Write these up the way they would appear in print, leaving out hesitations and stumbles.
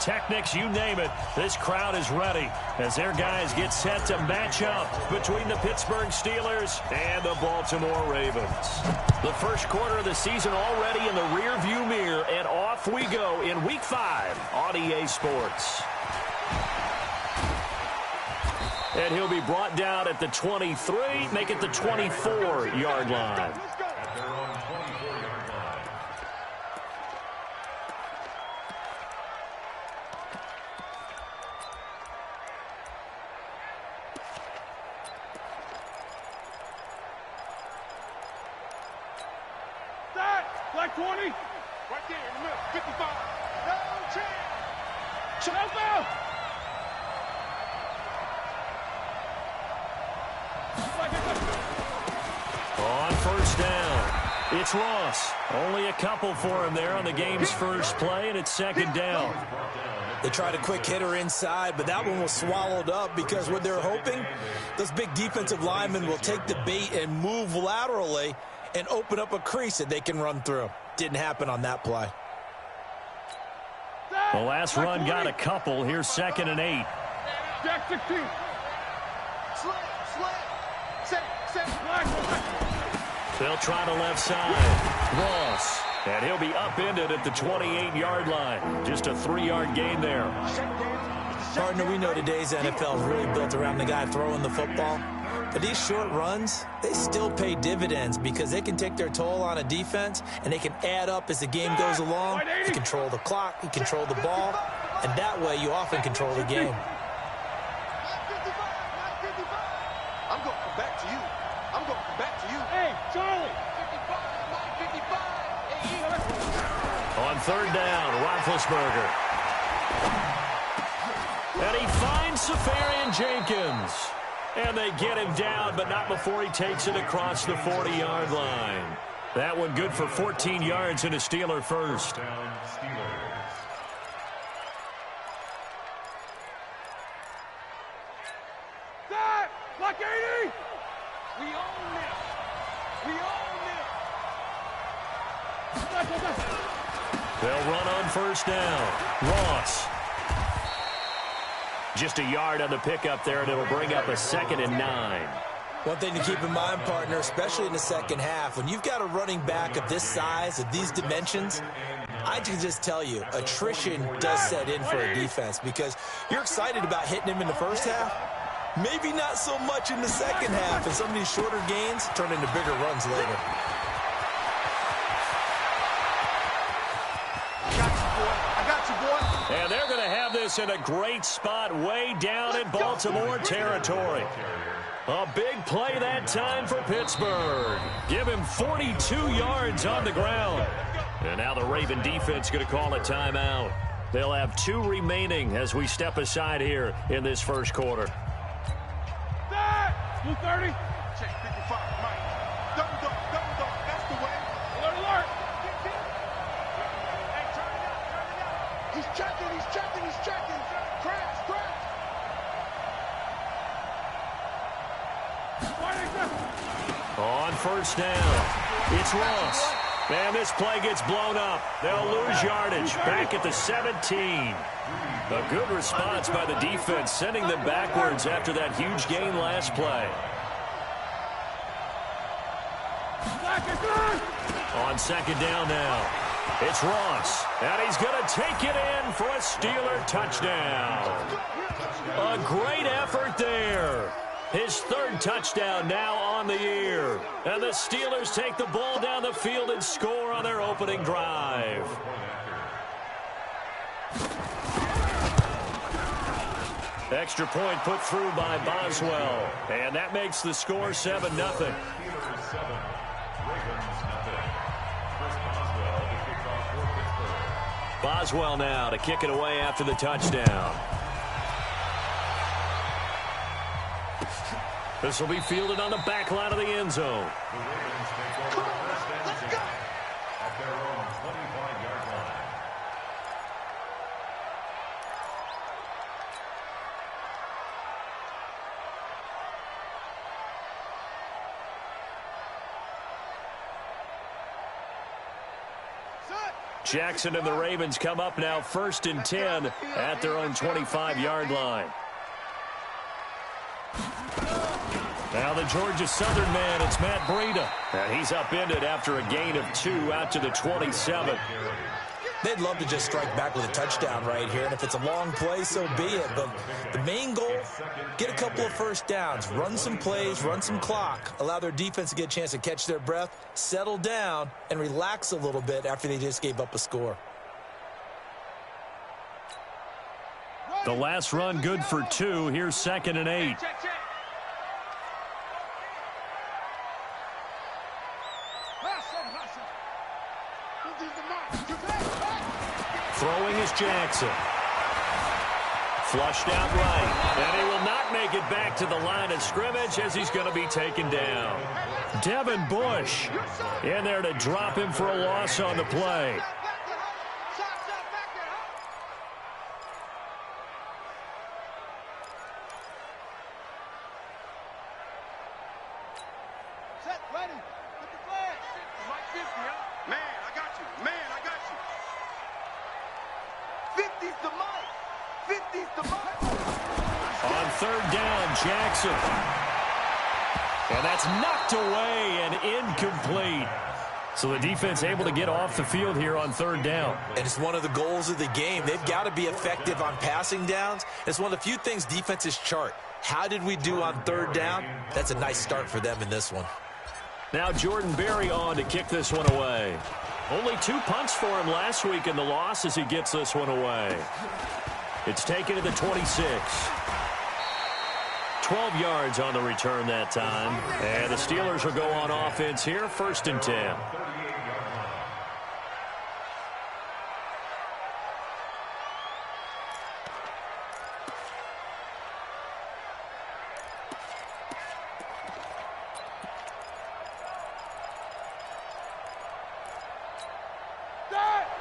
pyrotechnics, you name it. This crowd is ready as their guys get set to match up between the Pittsburgh Steelers and the Baltimore Ravens. The first quarter of the season already in the rearview mirror, and off we go in Week 5 on EA Sports. And he'll be brought down at the 23, make it the 24-yard line. Black 20. Right there in the middle. 55. No chance. Shelby. On first down, it's Ross. Only a couple for him there on the game's first play, and it's second down. They tried a quick hitter inside, but that one was swallowed up because what they're hoping, those big defensive linemen will take the bait and move laterally and open up a crease that they can run through. Didn't happen on that play. The last run got a couple. Here's 2nd and 8. Jack 16. They'll try to left side. Ross. And he'll be upended at the 28-yard line. Just a 3-yard gain there. Partner, we know today's NFL is really built around the guy throwing the football. But these short runs, they still pay dividends because they can take their toll on a defense, and they can add up as the game goes along. You control the clock, you control the ball, and that way you often control the game. I'm going to come back to you. I'm going to come back to you. Hey, Charlie. 55, On third down, Roethlisberger. And he finds Safarian Jenkins. And they get him down, but not before he takes it across the 40-yard line. That one good for 14 yards and a Steeler first. That! Black 80! We own this! We own this! They'll run on first down. Ross. Just a yard on the pickup there, and it'll bring up a 2nd and 9. One thing to keep in mind, partner, especially in the second half, when you've got a running back of this size, of these dimensions, I can just tell you, attrition does set in for a defense because you're excited about hitting him in the first half. Maybe not so much in the second half, and some of these shorter gains turn into bigger runs later. And they're going to have this in a great spot way down in Baltimore territory. A big play that time for Pittsburgh. Give him 42 yards on the ground. And now the Raven defense going to call a timeout. They'll have 2 remaining as we step aside here in this first quarter. Blue 30. check 55, Mike. Double dog, that's the way. Alert, alert. Hey, turn it up. He's checking. Crash. On first down, it's Ross. And this play gets blown up. They'll lose yardage back at the 17. A good response by the defense, sending them backwards after that huge gain last play. On second down now, it's Ross. And he's going to take it in for a Steeler touchdown. A great effort there. His 3rd touchdown now on the year. And the Steelers take the ball down the field and score on their opening drive. Extra point put through by Boswell. And that makes the score 7-0. Boswell now to kick it away after the touchdown. This will be fielded on the back line of the end zone. Come on, let's go. At their own 25-yard line. Jackson and the Ravens come up now 1st and 10 at their own 25-yard line. Now the Georgia Southern man, it's Matt Breida. And he's upended after a gain of 2 out to the 27. They'd love to just strike back with a touchdown right here, and if it's a long play, so be it. But the main goal, get a couple of first downs, run some plays, run some clock, allow their defense to get a chance to catch their breath, settle down, and relax a little bit after they just gave up a score. The last run good for 2. Here's 2nd and 8. Throwing is Jackson. Flushed out right. And he will not make it back to the line of scrimmage as he's going to be taken down. Devin Bush in there to drop him for a loss on the play. On 3rd down, Jackson. And that's knocked away and incomplete. So the defense able to get off the field here on 3rd down. And it's one of the goals of the game. They've got to be effective on passing downs. It's one of the few things defenses chart. How did we do on 3rd down? That's a nice start for them in this one. Now Jordan Berry on to kick this one away. Only 2 punts for him last week in the loss as he gets this one away. It's taken to the 26. 12 yards on the return that time. And the Steelers will go on offense here, 1st and 10.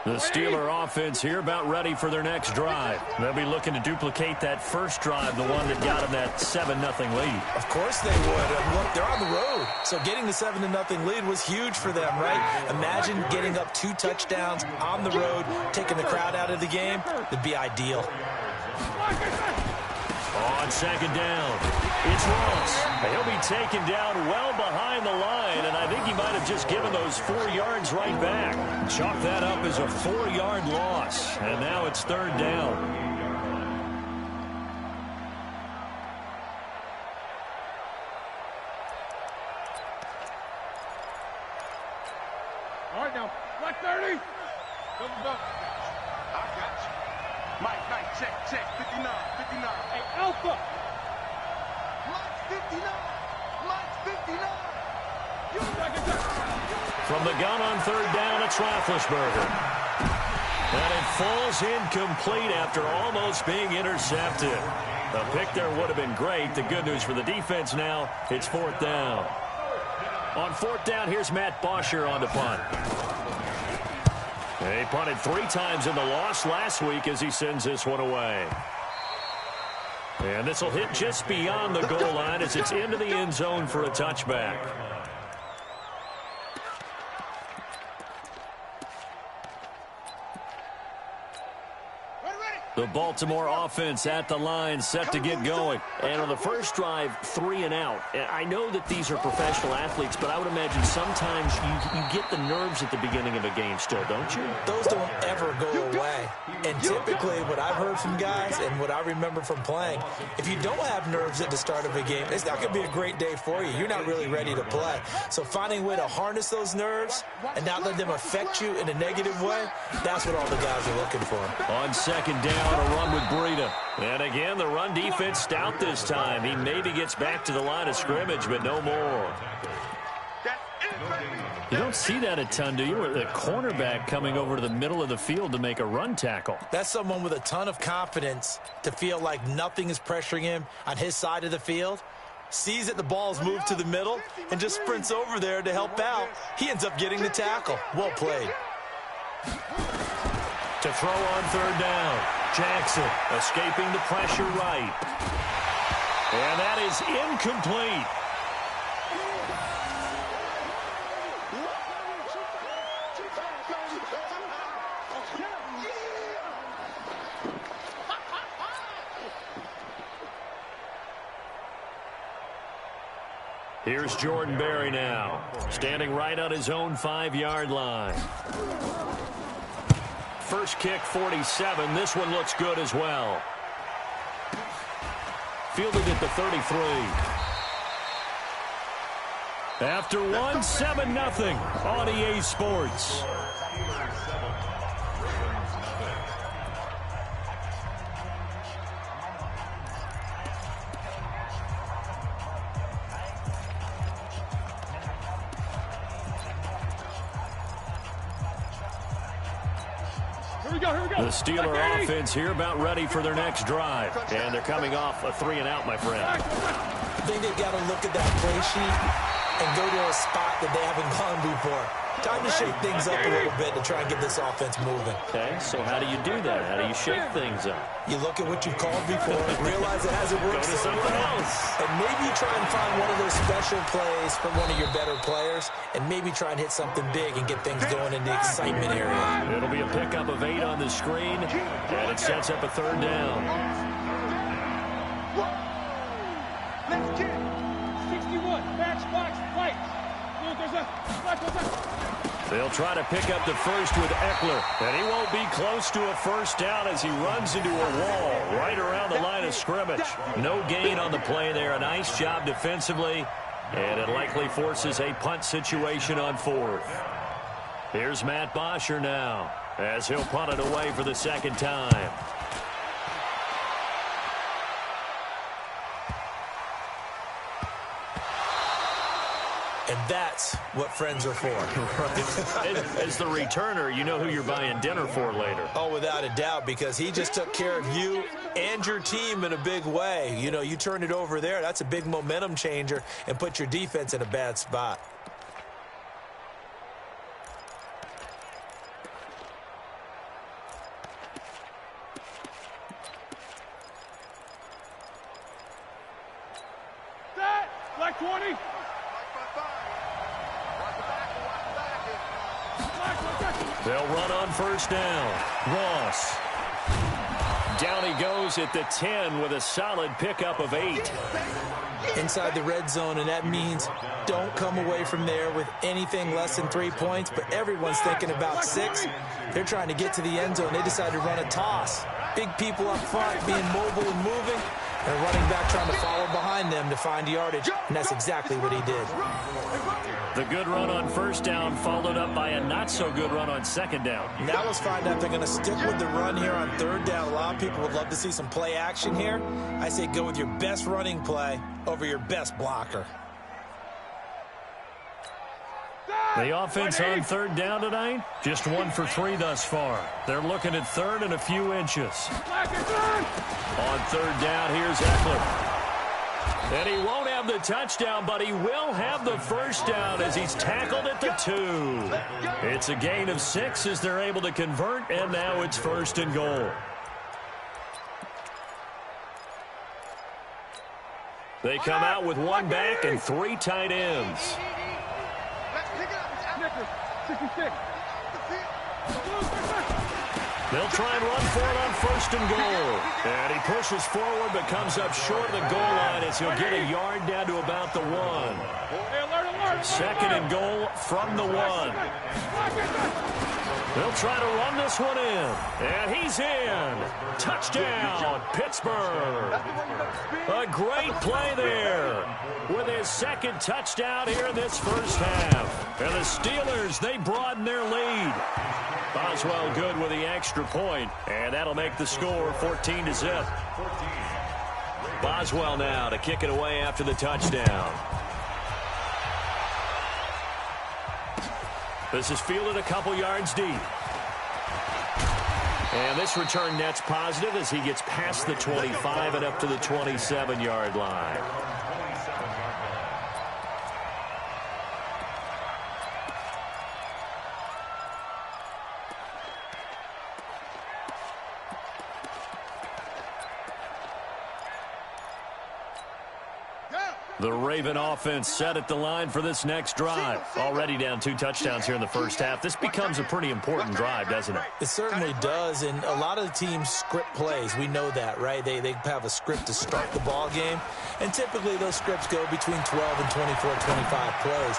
The Steeler offense here about ready for their next drive. They'll be looking to duplicate that first drive, the one that got them that 7-0 lead. Of course they would. Look, they're on the road. So getting the 7-0 lead was huge for them, right? Imagine getting up 2 touchdowns on the road, taking the crowd out of the game. That'd be ideal. On 2nd down, it's Ross. He'll be taken down well behind the line, and I think he might have just given those 4 yards right back. Chalk that up as a 4-yard loss, and now it's 3rd down. All right, now, black 30. Double bump. I got you. Mike, check, 59. Hey, Alpha. Mike 59. From the gun on 3rd down, it's Roethlisberger. And it falls incomplete after almost being intercepted. A pick there would have been great. The good news for the defense now, it's 4th down. On 4th down, here's Matt Bosher on the punt. He punted 3 times in the loss last week as he sends this one away. And this will hit just beyond the goal line as it's into the end zone for a touchback. The Baltimore offense at the line, set to get going. And on the first drive, 3 and out. I know that these are professional athletes, but I would imagine sometimes you get the nerves at the beginning of a game still, don't you? Those don't ever go away. And typically what I've heard from guys and what I remember from playing, if you don't have nerves at the start of a game, it's not going to be a great day for you. You're not really ready to play. So finding a way to harness those nerves and not let them affect you in a negative way, that's what all the guys are looking for. On 2nd down, a run with Breida. And again, the run defense stout this time. He maybe gets back to the line of scrimmage, but no more. You don't see that a ton, do you? With a cornerback coming over to the middle of the field to make a run tackle. That's someone with a ton of confidence to feel like nothing is pressuring him on his side of the field. Sees that the ball's moved to the middle and just sprints over there to help out. He ends up getting the tackle. Well played. To throw on 3rd down. Jackson escaping the pressure right. And that is incomplete. Here's Jordan Berry now, standing right on his own 5-yard line. First kick, 47. This one looks good as well. Fielded at the 33. After one, 7-0 on EA Sports. The Steeler offense here about ready for their next drive. And they're coming off a 3-and-out, my friend. I think they've got to look at that play sheet and go to a spot that they haven't gone before. Time to shake things up a little bit to try and get this offense moving. Okay, so how do you do that? How do you shake things up? You look at what you've called before, realize it hasn't worked Go to something else. and maybe try and find one of those special plays from one of your better players, and maybe try and hit something big and get things going in the excitement area. It'll be a pickup of 8 on the screen, and it sets up a 3rd down. Let's get it. 61, matchbox, lights. They'll try to pick up the first with Eckler, and he won't be close to a first down as he runs into a wall right around the line of scrimmage. No gain on the play there. A nice job defensively, and it likely forces a punt situation on 4th. Here's Matt Bosher now as he'll punt it away for the 2nd time. And that's what friends are for. As the returner, you know who you're buying dinner for later. Oh, without a doubt, because he just took care of you and your team in a big way. You know, you turned it over there. That's a big momentum changer and put your defense in a bad spot. Black 20. They'll run on first down. Ross. Down he goes at the 10 with a solid pickup of 8. Inside the red zone, and that means don't come away from there with anything less than 3 points, but everyone's thinking about 6. They're trying to get to the end zone. They decide to run a toss. Big people up front being mobile and moving, and a running back trying to follow behind them to find yardage, and that's exactly what he did. The good run on first down followed up by a not-so-good run on 2nd down. Now let's find out if they're going to stick with the run here on 3rd down. A lot of people would love to see some play action here. I say go with your best running play over your best blocker. The offense on 3rd down tonight, just 1 for 3 thus far. They're looking at 3rd and a few inches. On 3rd down, here's Eckler. And he won't have the touchdown, but he will have the first down as he's tackled at the 2. It's a gain of 6 as they're able to convert, and now it's 1st and goal. They come out with 1 back and 3 tight ends. They'll try and run for it on 1st and goal. And he pushes forward but comes up short of the goal line as he'll get a yard down to about the 1. 2nd and goal from the 1. They'll try to run this one in. And he's in. Touchdown, Pittsburgh. A great play there with his 2nd touchdown here in this first half. And the Steelers, they broaden their lead. Boswell good with the extra point, and that'll make the score 14-0. Boswell now to kick it away after the touchdown. This is fielded a couple yards deep. And this return net's positive as he gets past the 25 and up to the 27-yard line. The Raven offense set at the line for this next drive. Already down 2 touchdowns here in the first half. This becomes a pretty important drive, doesn't it? It certainly does, and a lot of the teams script plays. We know that, right? They have a script to start the ball game, and typically those scripts go between 12 and 24, 25 plays.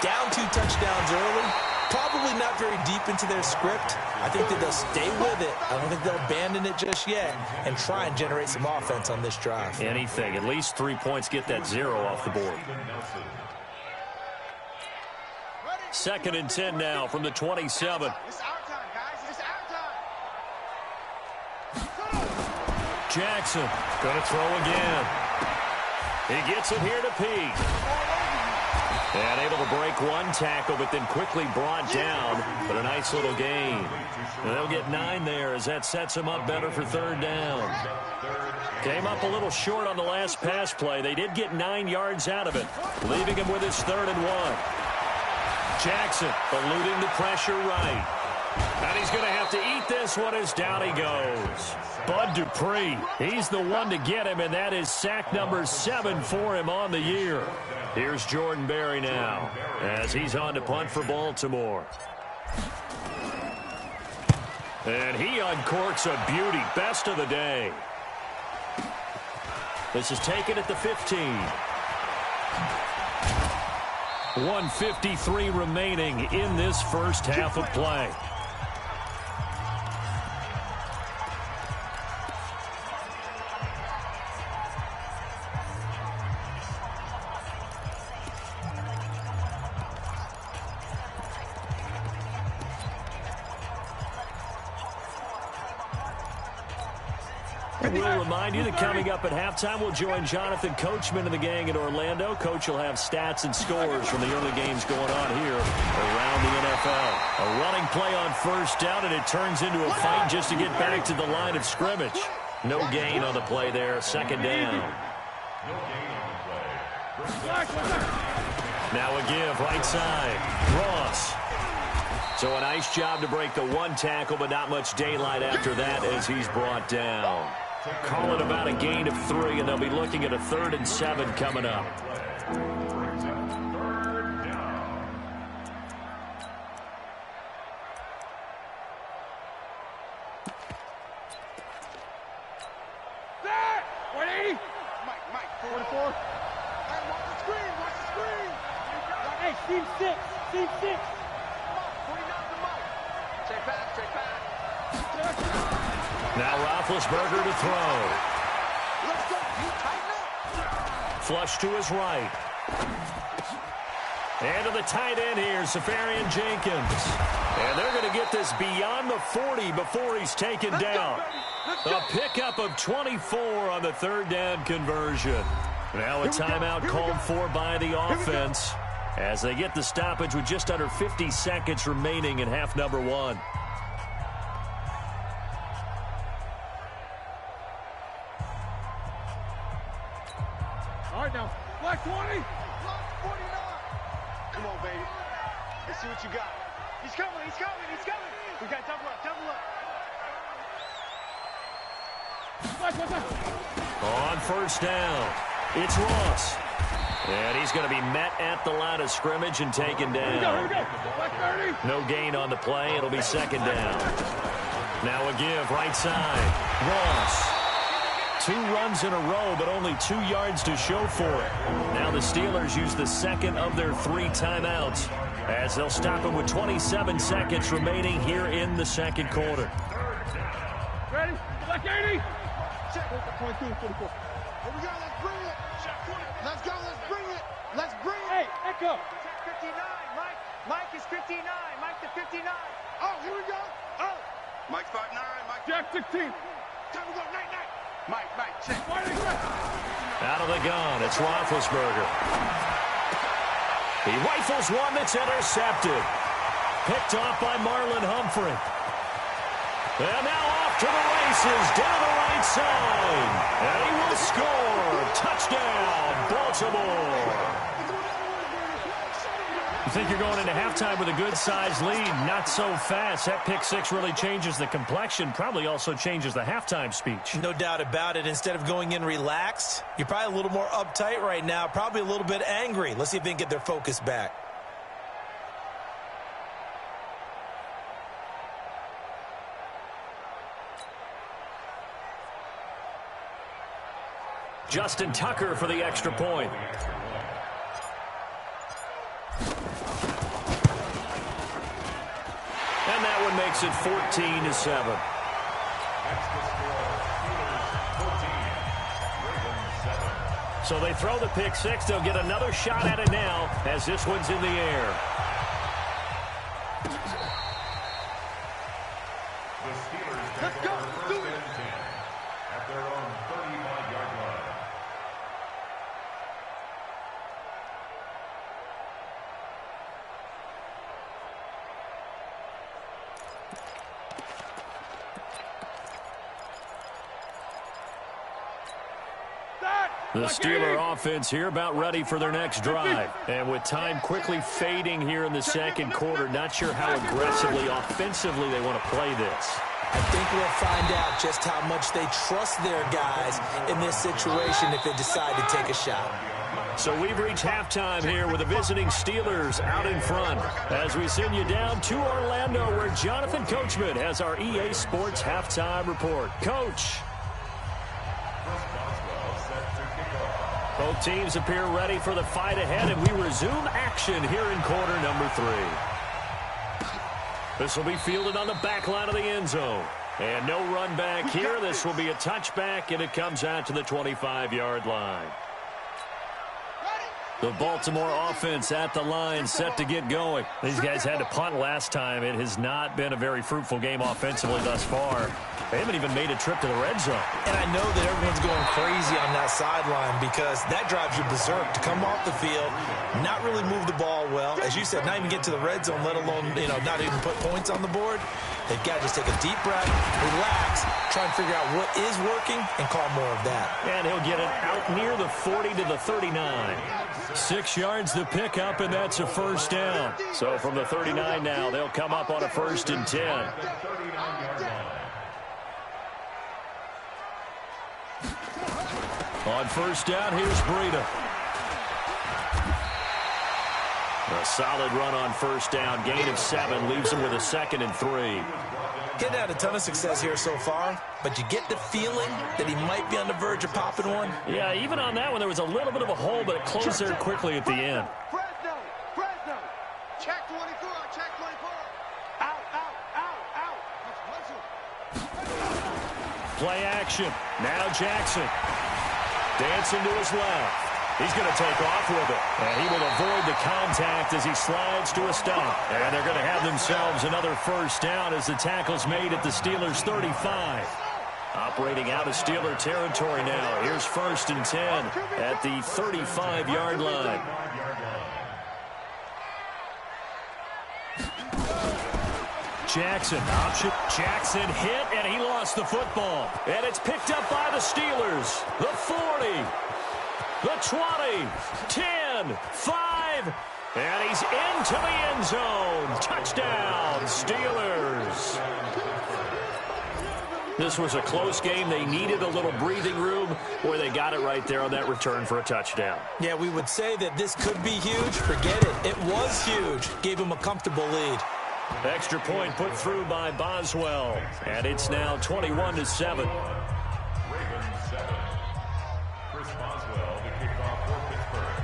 Down 2 touchdowns early, probably not very deep into their script. I think that they'll stay with it. I don't think they'll abandon it just yet and try and generate some offense on this drive. Anything. At least 3 points, get that 0 off the board. 2nd and 10 now from the 27. It's our time, guys. It's our time. Jackson going to throw again. He gets it here to Peake. And able to break 1 tackle, but then quickly brought down. But a nice little gain. And they'll get 9 there as that sets them up better for 3rd down. Came up a little short on the last pass play. They did get 9 yards out of it, leaving him with his 3rd and 1. Jackson eluding the pressure right. And he's going to have to eat this one as down he goes. Bud Dupree, he's the one to get him, and that is sack number 7 for him on the year. Here's Jordan Berry now as he's on to punt for Baltimore. And he uncorks a beauty. Best of the day. This is taken at the 15. 1:53 remaining in this first half of play. We'll remind you that coming up at halftime, we'll join Jonathan Coachman and the gang in Orlando. Coach will have stats and scores from the early games going on here around the NFL. A running play on 1st down, and it turns into a fight just to get back to the line of scrimmage. No gain on the play there, 2nd down. Now a give, right side. Ross. So a nice job to break the 1 tackle, but not much daylight after that as he's brought down. Call it about a gain of 3, and they'll be looking at a 3rd and 7 coming up. There! 180! Mike, 44. Hey, watch the screen! Hey, team 6! Team 6! 49 to Mike. Check back. Now Roethlisberger to throw. Let's go. You tighten up. Flush to his right. And to the tight end here, Safarian Jenkins. And they're going to get this beyond the 40 before he's taken down. A pickup of 24 on the 3rd down conversion. Now a timeout called for by the offense as they get the stoppage with just under 50 seconds remaining in half number 1. All right, now. Black 20. Black 49. Come on, baby. Let's see what you got. He's coming. We got double up. On 1st down, it's Ross. And he's going to be met at the line of scrimmage and taken down. Here we go. Black 30. No gain on the play. It'll be 2nd down. Now a give, right side. Ross. 2 runs in a row, but only 2 yards to show for it. Now the Steelers use the 2nd of their 3 timeouts as they'll stop him with 27 seconds remaining here in the 2nd quarter. Ready? Black 80. Check. 22, 44. Here we go. Let's bring it. Let's go. Let's bring it. Hey, echo. Check 59. Mike is 59. Mike to 59. Oh, here we go. Oh. Mike's 5'9". Mike. Jack 16. Time to go. Night. Mike, check. Out of the gun, it's Roethlisberger. He rifles one that's intercepted. Picked off by Marlon Humphrey. And now off to the races, down the right side. And he will score. Touchdown, Baltimore. You think you're going into halftime with a good-sized lead. Not so fast. That pick six really changes the complexion, probably also changes the halftime speech. No doubt about it. Instead of going in relaxed, you're probably a little more uptight right now, probably a little bit angry. Let's see if they can get their focus back. Justin Tucker for the extra point. And that one makes it 14-7. So they throw the pick six. They'll get another shot at it now as this one's in the air. The Steelers take over first and 10 at their own 35-yard line. The Steeler offense here about ready for their next drive. And with time quickly fading here in the second quarter, not sure how aggressively, offensively they want to play this. I think we'll find out just how much they trust their guys in this situation if they decide to take a shot. So we've reached halftime here with the visiting Steelers out in front as we send you down to Orlando where Jonathan Coachman has our EA Sports halftime report. Coach. Both teams appear ready for the fight ahead, and we resume action here in quarter number 3. This will be fielded on the back line of the end zone. And no run back here. This will be a touchback, and it comes out to the 25-yard line. The Baltimore offense at the line, set to get going. These guys had to punt last time. It has not been a very fruitful game offensively thus far. They haven't even made a trip to the red zone. And I know that everyone's going crazy on that sideline because that drives you berserk to come off the field, not really move the ball well. As you said, not even get to the red zone, let alone, not even put points on the board. They've got to just take a deep breath, relax, try and figure out what is working, and call more of that. And he'll get it out near the 40 to the 39. 6 yards to pick up, and that's a first down. So from the 39 now, they'll come up on a 1st and 10. On first down, here's Breida. A solid run on first down. Gain of 7 leaves him with a 2nd and 3. Getting had a ton of success here so far, but you get the feeling that he might be on the verge of popping one. Yeah, even on that one, there was a little bit of a hole, but it closed there quickly at the end. Fresno. Check 24, check 24. Out. Play action. Now Jackson. Dancing to his left. He's going to take off with it. And he will avoid the contact as he slides to a stop. And they're going to have themselves another first down as the tackle's made at the Steelers' 35. Operating out of Steeler territory now. Here's 1st and 10 at the 35-yard line. Jackson, option. Jackson hit, and he lost the football. And it's picked up by the Steelers. The 40, the 20, 10, 5, and he's into the end zone. Touchdown, Steelers. This was a close game. They needed a little breathing room. Boy, they got it right there on that return for a touchdown. Yeah, we would say that this could be huge. Forget it. It was huge. Gave him a comfortable lead. Extra point put through by Boswell. And it's now 21-7. Ravens 7. Chris Boswell, the kickoff for Pittsburgh.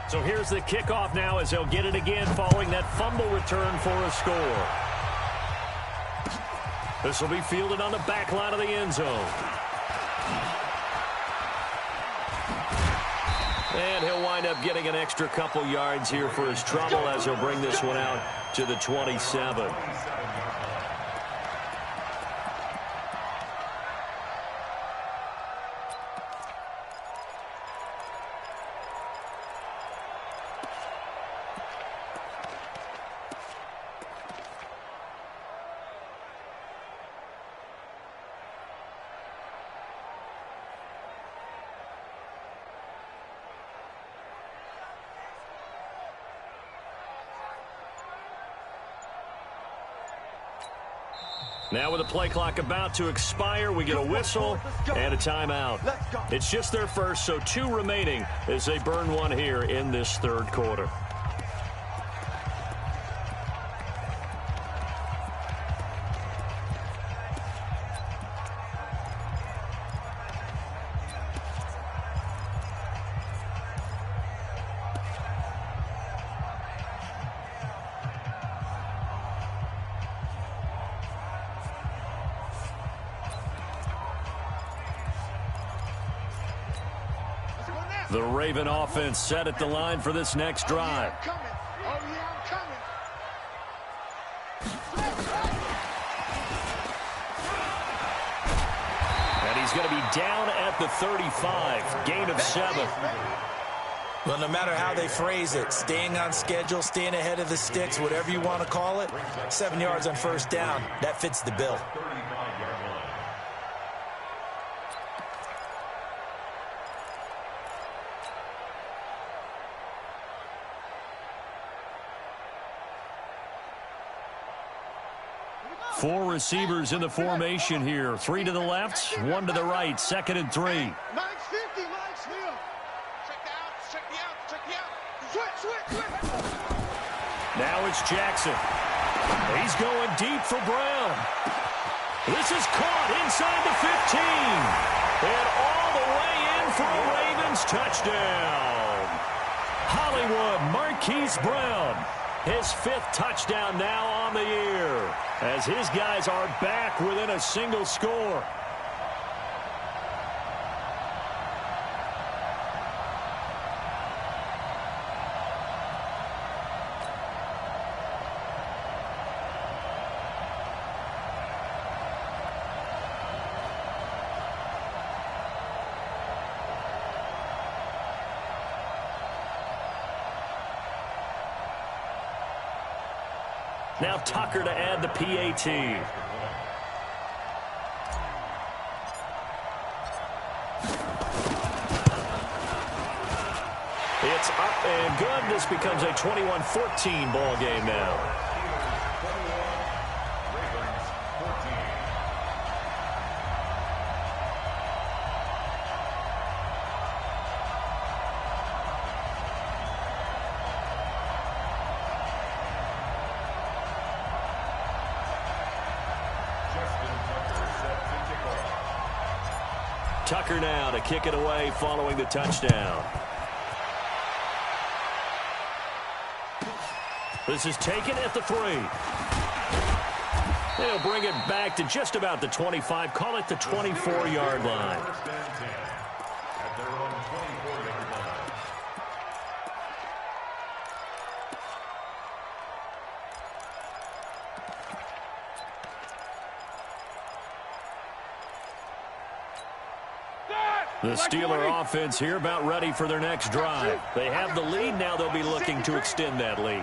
So here's the kickoff now as they'll get it again following that fumble return for a score. This will be fielded on the back line of the end zone. And he'll wind up getting an extra couple yards here for his trouble as he'll bring this one out to the 27. Now with the play clock about to expire, we get a whistle and a timeout. It's just their first, so 2 remaining as they burn one here in this third quarter. The Raven offense set at the line for this next drive. And he's going to be down at the 35. Gain of 7. Well, no matter how they phrase it, staying on schedule, staying ahead of the sticks, whatever you want to call it, 7 yards on first down, that fits the bill. Four receivers in the formation here. 3 to the left, 1 to the right. 2nd and 3. Mike's 50, Mike's here. Check the out. Switch. Now it's Jackson. He's going deep for Brown. This is caught inside the 15. And all the way in for a Ravens touchdown. Hollywood Marquise Brown. His 5th touchdown now on the year, as his guys are back within a single score. Now Tucker to add the PAT. It's up and good. This becomes a 21-14 ball game now. Tucker now to kick it away following the touchdown. This is taken at the 3. They'll bring it back to just about the 25. Call it the 24-yard line. At their own 24-yard line. The Steeler offense here about ready for their next drive. They have the lead. Now they'll be looking to extend that lead.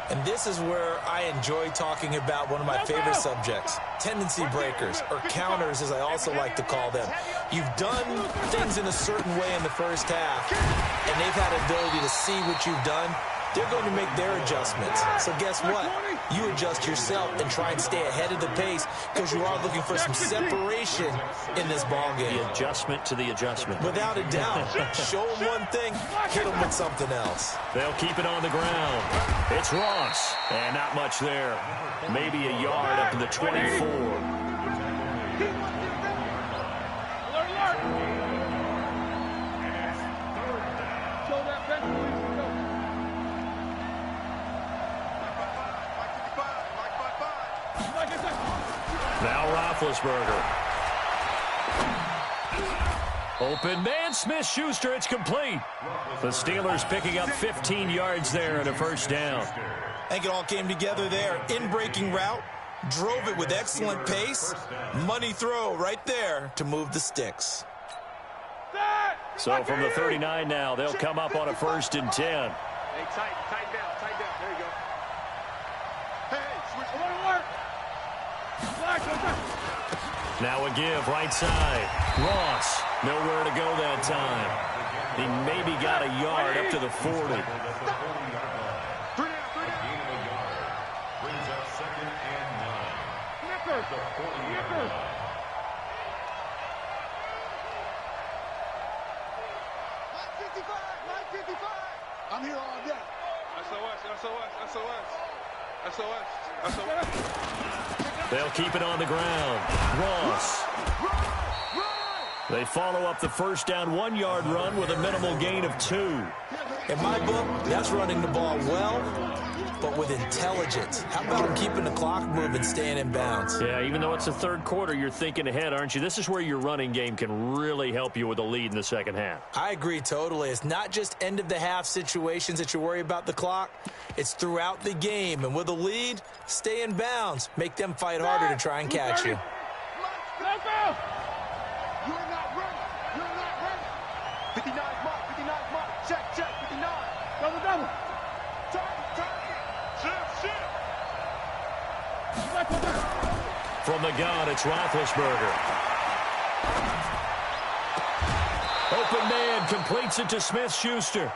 And this is where I enjoy talking about one of my favorite subjects, tendency breakers, or counters as I also like to call them. You've done things in a certain way in the first half, and they've had ability to see what you've done. They're going to make their adjustments. So guess what? You adjust yourself and try and stay ahead of the pace because you are looking for some separation in this ball game. The adjustment to the adjustment. Without a doubt. Show them one thing, hit them with something else. They'll keep it on the ground. It's Ross. And not much there. Maybe a yard up to the 24. Now Roethlisberger. Open man, Smith-Schuster, it's complete. The Steelers picking up 15 yards there and a first down. I think it all came together there. In-breaking route, drove it with excellent pace. Money throw right there to move the sticks. So from the 39 now, they'll come up on a 1st and 10. Hey, tight down. There you go. Hey, switch. I want to work. Now a give, right side. Ross, nowhere to go that time. He maybe got a yard up to the 40. Brings up 2nd and 9. the 40-yard line. I'm here all day. SOS. They'll keep it on the ground. Ross. They follow up the first down 1-yard run with a minimal gain of 2. In my book, that's running the ball well, but with intelligence. How about keeping the clock moving, staying in bounds? Yeah, even though it's the third quarter, you're thinking ahead, aren't you? This is where your running game can really help you with a lead in the second half. I agree totally. It's not just end-of-the-half situations that you worry about the clock. It's throughout the game. And with a lead, stay in bounds. Make them fight harder to try and catch you. You're not ready. You're not ready. 59 mark. 59 mark. Check. 59. Double. Turn. Shift. From the gun, it's Roethlisberger. Open man completes it to Smith-Schuster.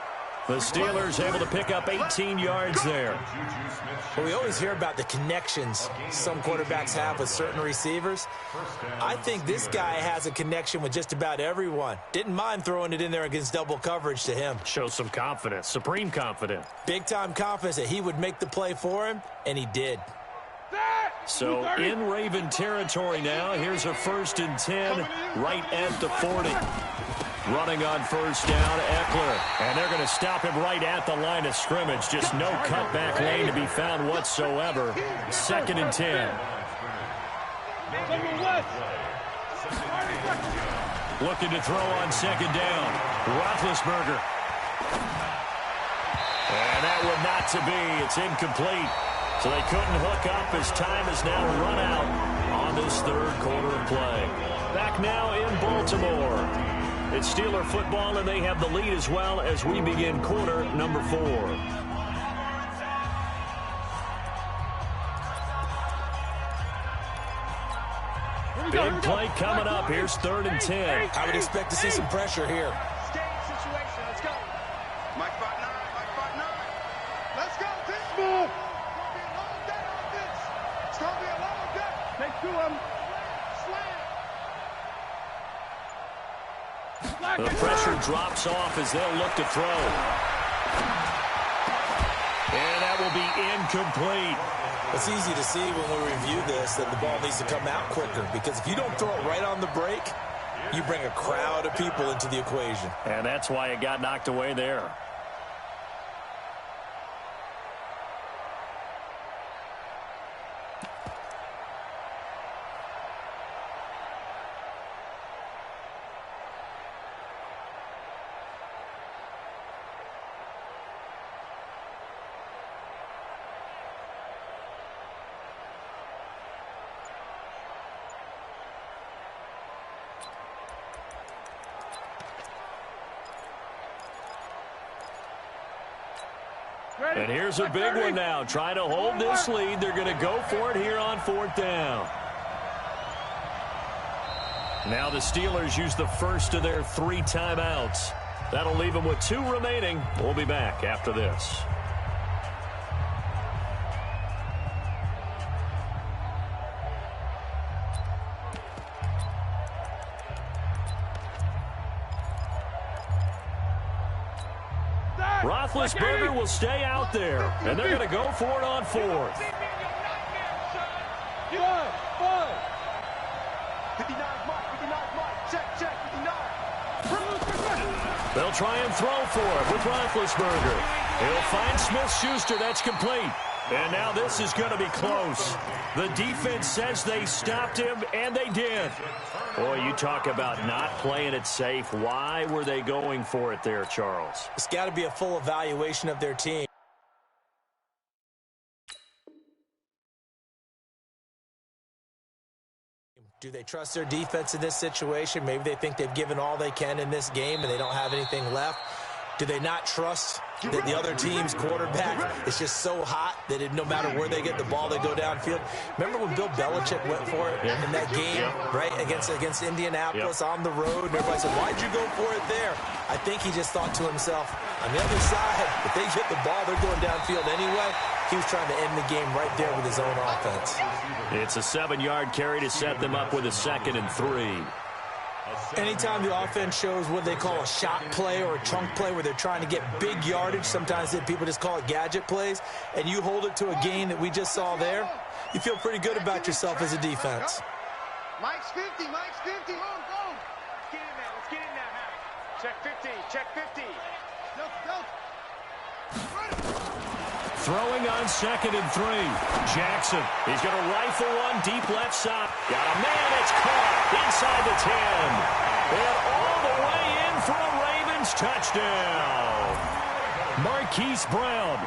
The Steelers able to pick up 18 yards there. Well, we always hear about the connections some quarterbacks have with certain receivers. I think this guy has a connection with just about everyone. Didn't mind throwing it in there against double coverage to him. Shows some confidence, supreme confidence. Big-time confidence that he would make the play for him, and he did. So in Raven territory now, here's a 1st and 10 right at the 40. Running on first down, Eckler. And they're going to stop him right at the line of scrimmage. Just no cutback lane to be found whatsoever. 2nd and 10. Looking to throw on 2nd down. Roethlisberger. And that would not to be. It's incomplete. So they couldn't hook up as time is now run out on this third quarter of play. Back now in Baltimore. It's Steeler football, and they have the lead as well as we begin quarter number 4. Big play coming up. Here's 3rd and 10. I would expect to see some pressure here. Situation. Let's go. Mike 5-9. Let's go, team. It's going to be a long day. Take 2 of them. The pressure drops off as they'll look to throw. And that will be incomplete. It's easy to see when we review this that the ball needs to come out quicker, because if you don't throw it right on the break, you bring a crowd of people into the equation. And that's why it got knocked away there. And here's a big one now. Trying to hold this lead. They're going to go for it here on 4th down. Now the Steelers use the first of their 3 timeouts. That'll leave them with 2 remaining. We'll be back after this. Roethlisberger will stay out there, and they're going to go for it on 4th. 59 mark. Check. 59. They'll try and throw for it with Roethlisberger. He'll find Smith-Schuster. That's complete. And now this is going to be close. The defense says they stopped him, and they did. Boy, you talk about not playing it safe. Why were they going for it there, Charles? It's got to be a full evaluation of their team. Do they trust their defense in this situation? Maybe they think they've given all they can in this game and they don't have anything left. Do they not trust that the other team's quarterback is just so hot that no matter where they get the ball, they go downfield? Remember when Bill Belichick went for it in that game, right, against Indianapolis on the road? And everybody said, why'd you go for it there? I think he just thought to himself, on the other side, if they get the ball, they're going downfield anyway. He was trying to end the game right there with his own offense. It's a 7-yard carry to set them up with a 2nd and 3. Anytime the offense shows what they call a shot play or a chunk play where they're trying to get big yardage, sometimes people just call it gadget plays, and you hold it to a gain that we just saw there, you feel pretty good about yourself as a defense. Mike's 50, Mike's 50, go. Let's get in there, Check 50, check 50. Go. Throwing on 2nd and 3. Jackson, he's going to rifle one deep left side. Got a man, it's caught inside the 10. And all the way in for a Ravens touchdown. Marquise Brown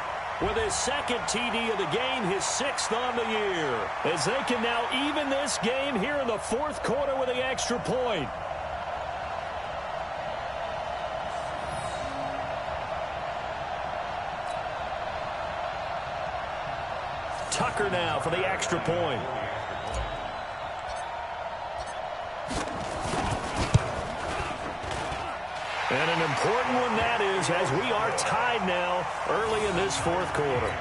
with his 2nd TD of the game, his 6th on the year. As they can now even this game here in the 4th quarter with the extra point. Tucker now for the extra point. And an important one that is, as we are tied now early in this 4th quarter.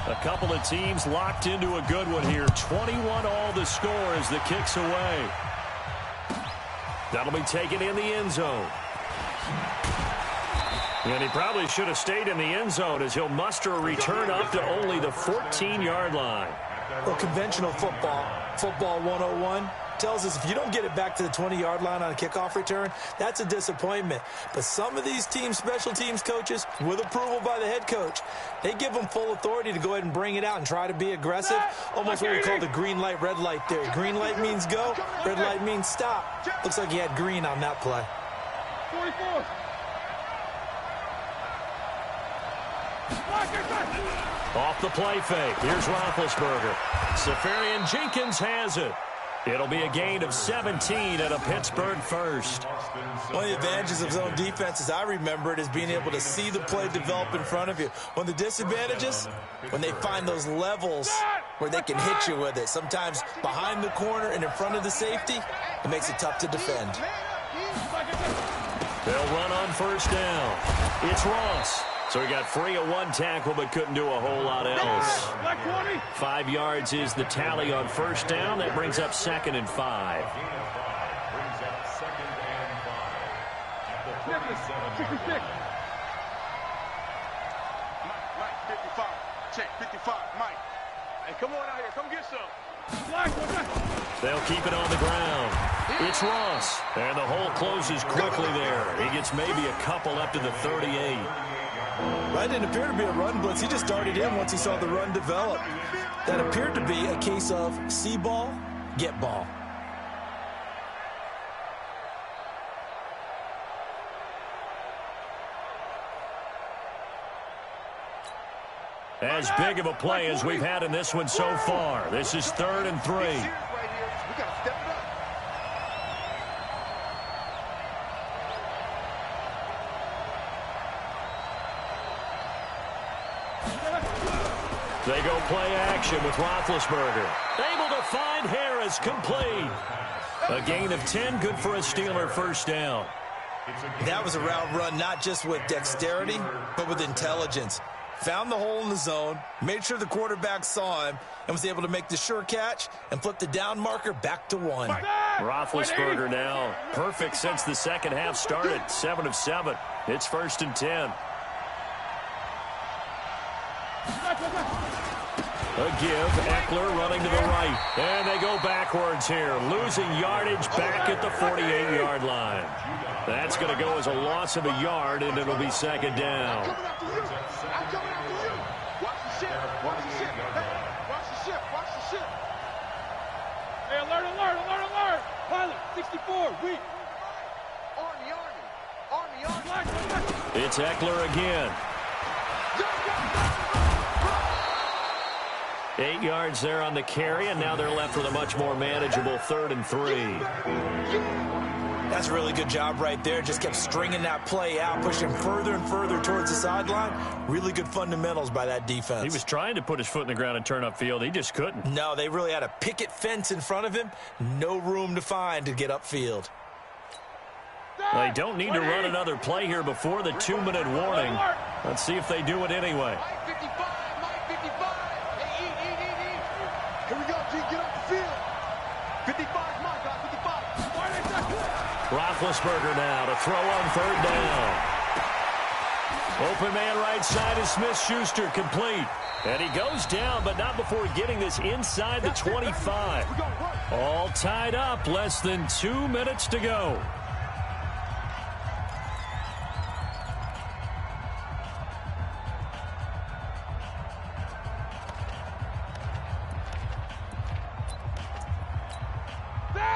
A couple of teams locked into a good one here. 21 all the score as the kick's away. That'll be taken in the end zone. And he probably should have stayed in the end zone as he'll muster a return up to only the 14-yard line. Well, conventional football 101, tells us if you don't get it back to the 20-yard line on a kickoff return, that's a disappointment. But some of these teams, special teams coaches, with approval by the head coach, they give them full authority to go ahead and bring it out and try to be aggressive. Almost what we call the green light, red light theory. Green light means go, red light means stop. Looks like he had green on that play. 44. Off the play fake. Here's Roethlisberger. Safarian Jenkins has it. It'll be a gain of 17 at a Pittsburgh first. One of the advantages of zone defense, as I remember it, is being able to see the play develop in front of you. One of the disadvantages, when they find those levels where they can hit you with it. Sometimes behind the corner and in front of the safety, it makes it tough to defend. They'll run on first down. It's Ross. So he got free of one tackle but couldn't do a whole lot else. 5 yards is the tally on first down. That brings up 2nd and 5. Mike, 55. Check, 55, Mike. Hey, come on out here. Come get some. They'll keep it on the ground. It's Ross. And the hole closes quickly there. He gets maybe a couple up to the 38. That didn't appear to be a run blitz. He just darted in once he saw the run develop. That appeared to be a case of see ball, get ball. As big of a play as we've had in this one so far. This is 3rd and 3. We got to step it up. They go play action with Roethlisberger. Able to find Harris, complete. A gain of 10, good for a Steeler first down. That was a route run not just with dexterity, but with intelligence. Found the hole in the zone, made sure the quarterback saw him, and was able to make the sure catch and flip the down marker back to 1. Roethlisberger now perfect since the second half started. 7 of 7. It's 1st and 10. A give, Eckler running to the right. And they go backwards here, losing yardage back at the 48-yard line. That's going to go as a loss of a yard, and it'll be 2nd down. I'm coming after you. Watch the ship. Watch the ship. Watch the ship. Watch the ship. Hey, alert. Pilot, 64, weak. Army. It's Eckler again. 8 yards there on the carry, and now they're left with a much more manageable 3rd and 3. That's a really good job right there. Just kept stringing that play out, pushing further and further towards the sideline. Really good fundamentals by that defense. He was trying to put his foot in the ground and turn upfield. He just couldn't. No, they really had a picket fence in front of him. No room to find to get upfield. They don't need to run another play here before the 2-minute warning. Let's see if they do it anyway. Mike 55, Mike 55. Hey, eat. Here we go, G, get off the field. 55, Mike, 55. Roethlisberger now to throw on 3rd down. Open man right side is Smith-Schuster, complete. And he goes down, but not before getting this inside the 25. All tied up, less than 2 minutes to go.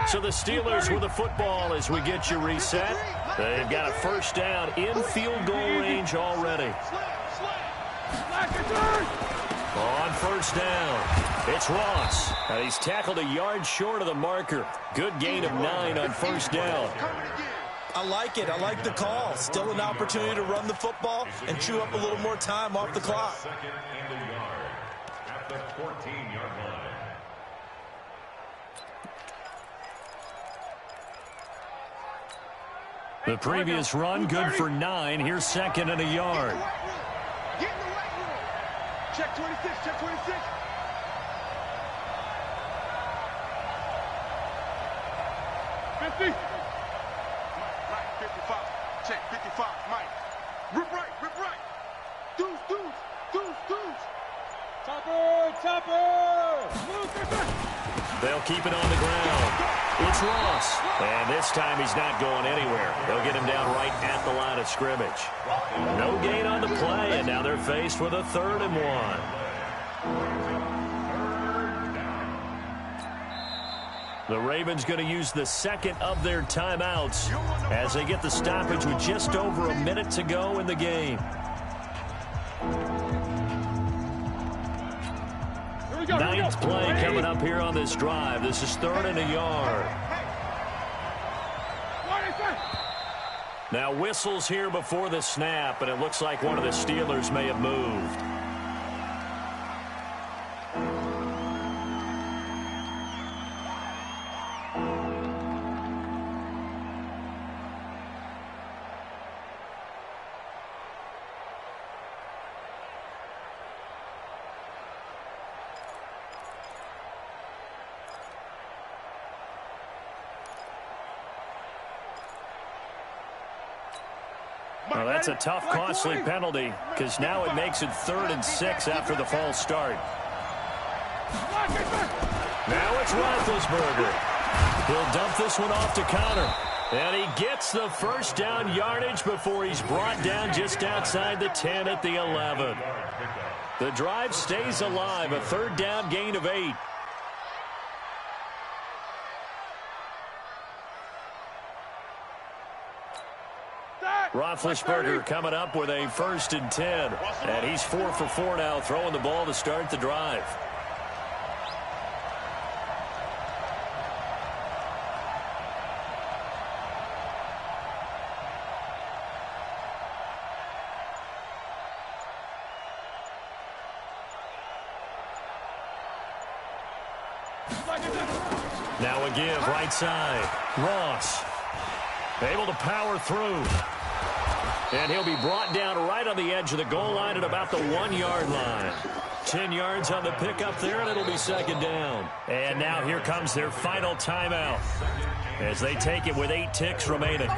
So the Steelers with the football as we get you reset. They've got a 1st down in field goal range already. On 1st down, it's Ross. And he's tackled a yard short of the marker. Good gain of 9 on 1st down. I like it. I like the call. Still an opportunity to run the football and chew up a little more time off the clock. 2nd and a yard at the 14-yard line. The previous run, good for 9. Here's 2nd and a yard. Get in the weight room. Check 26, check 26. Mike, 55. Check 55, Mike. Rip right. Deuce. Topper. They'll keep it on the ground. It's Ross. And this time he's not going anywhere. They'll get him down right at the line of scrimmage. No gain on the play, and now they're faced with a 3rd and 1. The Ravens going to use the 2nd of their timeouts as they get the stoppage with just over a minute to go in the game. Ninth play coming up here on this drive. This is 3rd and a yard. Now whistles here before the snap, and it looks like one of the Steelers may have moved. Well, that's a tough, costly penalty because now it makes it 3rd and 6 after the false start. Now it's Roethlisberger. He'll dump this one off to Connor. And he gets the 1st down yardage before he's brought down just outside the 10 at the 11. The drive stays alive, a 3rd down gain of 8. Roethlisberger coming up with a 1st and 10. And he's 4 for 4 now, throwing the ball to start the drive. Now a give right side. Ross able to power through. And he'll be brought down right on the edge of the goal line at about the 1-yard line. 10 yards on the pickup there, and it'll be 2nd down. And now here comes their final timeout as they take it with 8 ticks remaining.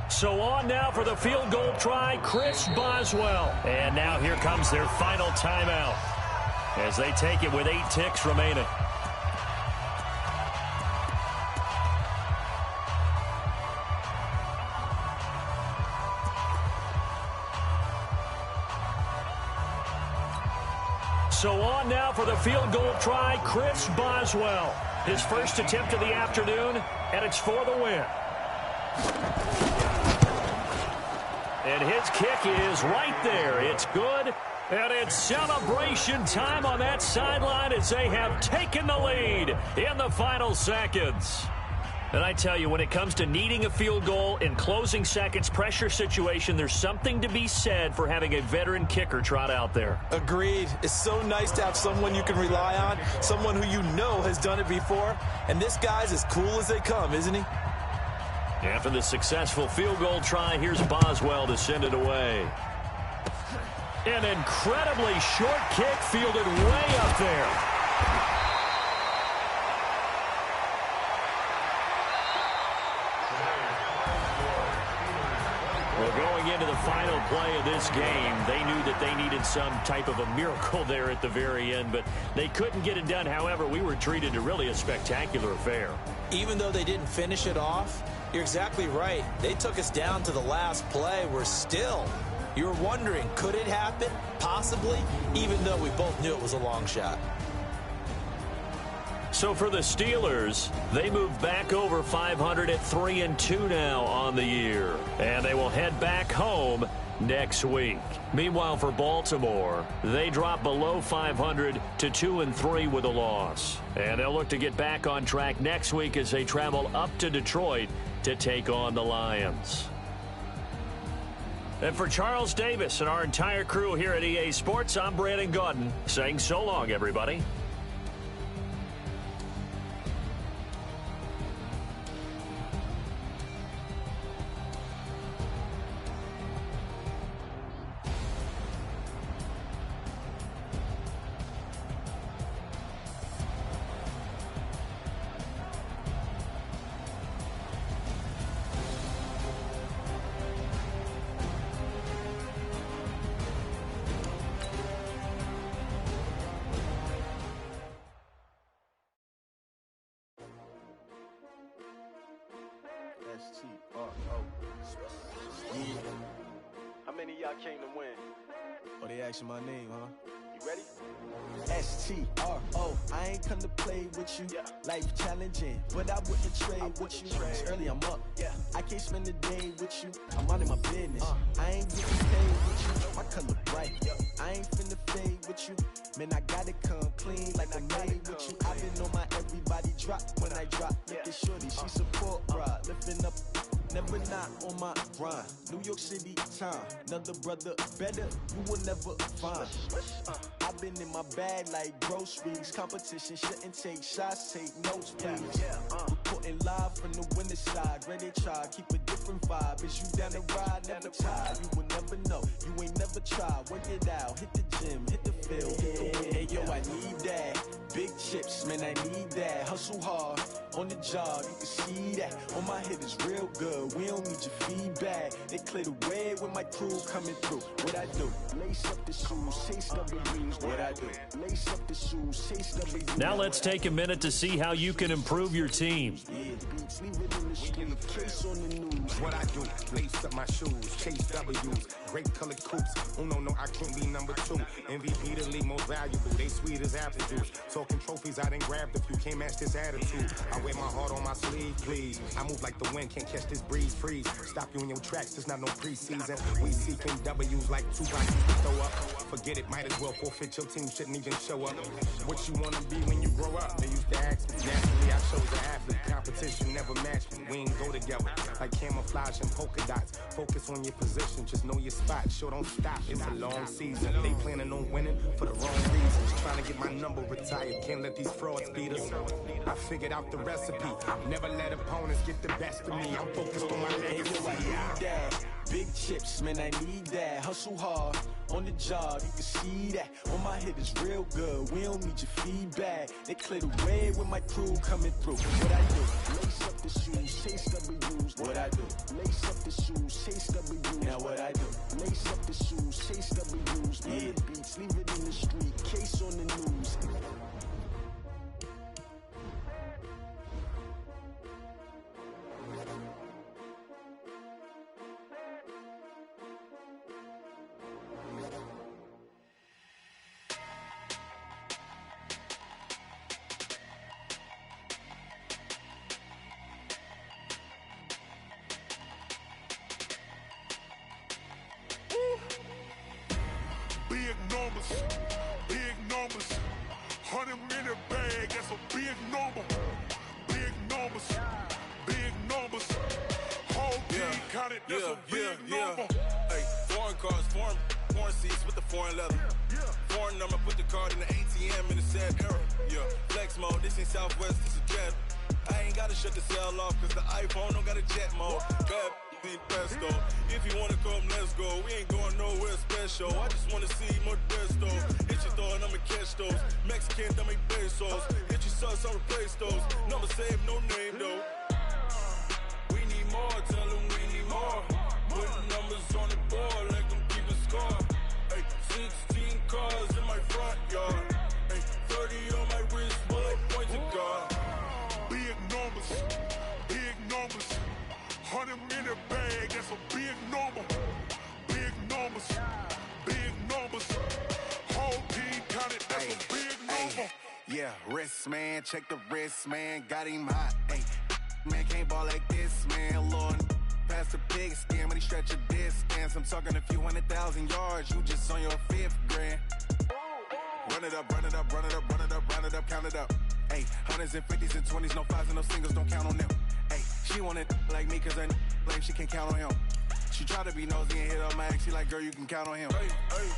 So on now for the field goal try, Chris Boswell. And now here comes their final timeout as they take it with 8 ticks remaining. So on now for the field goal try, Chris Boswell. His first attempt of the afternoon, and it's for the win. And his kick is right there. It's good. And it's celebration time on that sideline as they have taken the lead in the final seconds. And I tell you, when it comes to needing a field goal in closing seconds pressure situation, there's something to be said for having a veteran kicker trot out there. Agreed. It's so nice to have someone you can rely on, someone who you know has done it before. And this guy's as cool as they come, isn't he? After the successful field goal try, here's Boswell to send it away. An incredibly short kick fielded way up there. Well, going into the final play of this game, they knew that they needed some type of a miracle there at the very end, but they couldn't get it done. However, we were treated to really a spectacular affair. Even though they didn't finish it off, you're exactly right. They took us down to the last play. We're still... You're wondering, could it happen? Possibly, even though we both knew it was a long shot. So for the Steelers, they move back over 500 at 3-2 now on the year. And they will head back home next week. Meanwhile, for Baltimore, they drop below 500 to 2-3 with a loss. And they'll look to get back on track next week as they travel up to Detroit to take on the Lions. And for Charles Davis and our entire crew here at EA Sports, I'm Brandon Gaudin saying so long, everybody. How many of y'all came to win? Oh, they asking my name, huh? You ready? S-T-R-O, I ain't come to play with you. Life challenging, but I wouldn't trade with you. It's early, I'm up. I can't spend the day with you. I'm out of my business. I ain't getting paid with you. My color bright. I ain't finna fade with you. Man, I gotta come clean like I made with you. I been on my everybody drop when I drop. Look at shorty, she support, bruh. Lifting up. Never not on my grind. New York City time. Another brother better, you will never find. I've been in my bag like groceries. Competition shouldn't take shots, take notes, please. Reporting live from the winter side. Ready to try, keep a different vibe. Is you down the ride, never tired. You will never know, you ain't never tried. Work it out, hit the gym, hit the field, hit the win. Hey yo, I need that. Big chips, man, I need that. Hustle hard, on the job, you can see that. On my hit is real good, we don't need your feedback. They clear the way with my crew coming through. What I do? Lace up the shoes, chase W's. What I do? Lace up the shoes, chase W's. Now let's take a minute to see how you can improve your team. Yeah, beats, leave it in the street, case on the news. What I do, lace up my shoes, chase W's, great colored coops. Oh no, I can't be number 2. MVP the league most valuable, they sweet as apple juice. Talking trophies, I done grabbed a few, can't match this attitude. I wear my heart on my sleeve, please. I move like the wind, can't catch this breeze, freeze. Stop you in your tracks, there's not no preseason. We seeking W's like 2 boxes to throw up. Forget it, might as well forfeit, your team shouldn't even show up. What you wanna be when you grow up? They used to ask me, naturally I chose an athlete. Competition never matched me, we ain't go together. Like camouflage and polka dots. Focus on your position, just know your spot. Sure, don't stop, it's a long season. They planning on winning for the wrong reasons. Trying to get my number retired, can't let these frauds beat us. I figured out the recipe, never let opponents get the best of me. I'm focused on my legacy. Big chips, man, I need that. Hustle hard, on the job, you can see that. On my hit is real good, we don't need your feedback. They clear the way with my crew coming through. What I do? Lace up the shoes, chase W's. What I do? Lace up the shoes, chase W's. Now what I do? Lace up the shoes, chase W's. Yeah, beats, leave it in the street, case on the news. Big numbers, big numbers. 100-minute bag, that's a big number. Big numbers, big numbers. Whole team counted, that's a big number. Hey, foreign cars, foreign seats with the foreign leather. Foreign number, put the card in the ATM in the sad era. Yeah, flex mode, this ain't Southwest, this is jet. I ain't gotta shut the cell off, cause the iPhone don't got a jet mode. Bad pesto. If you wanna come, let's go. We ain't going nowhere special. I just wanna see more desto. Hit your throw and I'ma catch those. Mexican, I make pesos. Hit your sauce, I'll replace those. Number save, no name though. We need more, tell them we need more. Putting numbers on the board, let them keep a score. Hey, 16 cars in my front yard. Hey, 30 on my wrist, bullet points to God. Big numbers, big numbers. 100-minute bag, that's a big number. Big numbers, big numbers. Whole team counted, that's a big number. Yeah, wrist man, check the wrist man, got him hot. Ay, man can't ball like this, man. Lord, past the pig skin when he stretch a distance. I'm talking a few 100,000 yards, you just on your 5th grand. Run it up, run it up, run it up, run it up, run it up, count it up. Ay, 100s and 50s and 20s, no 5s and no singles, don't count on them. Ay, she want it like me cause her lame, she can't count on him. She try to be nosy and hit up my ex, she like, girl, you can count on him. Hey, hey.